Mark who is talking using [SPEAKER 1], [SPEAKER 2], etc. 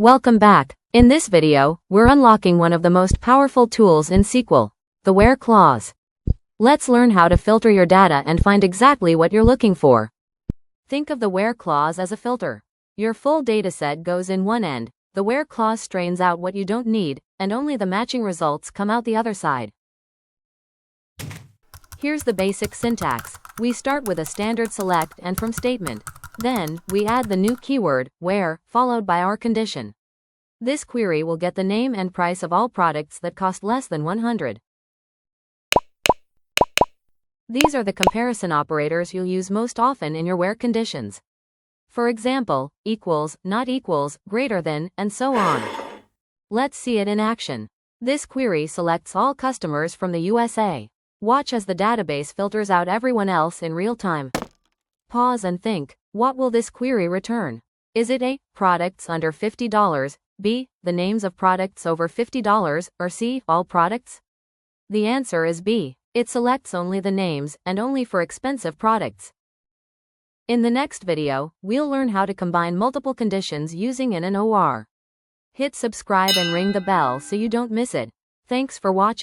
[SPEAKER 1] Welcome back. In this video, we're unlocking one of the most powerful tools in SQL, the WHERE clause. Let's learn how to filter your data and find exactly what you're looking for. Think of the WHERE clause as a filter. Your full dataset goes in one end, the WHERE clause strains out what you don't need, and only the matching results come out the other side. Here's the basic syntax. We start with a standard select and from statement. Then, we add the new keyword, where, followed by our condition. This query will get the name and price of all products that cost less than 100. These are the comparison operators you'll use most often in your where conditions. For example, equals, not equals, greater than, and so on. Let's see it in action. This query selects all customers from the USA. Watch as the database filters out everyone else in real time. Pause and think, what will this query return? Is it A, products under $50, B, the names of products over $50, or C, all products? The answer is B. It selects only the names, and only for expensive products. In the next video, we'll learn how to combine multiple conditions using an OR. Hit subscribe and ring the bell so you don't miss it. Thanks for watching.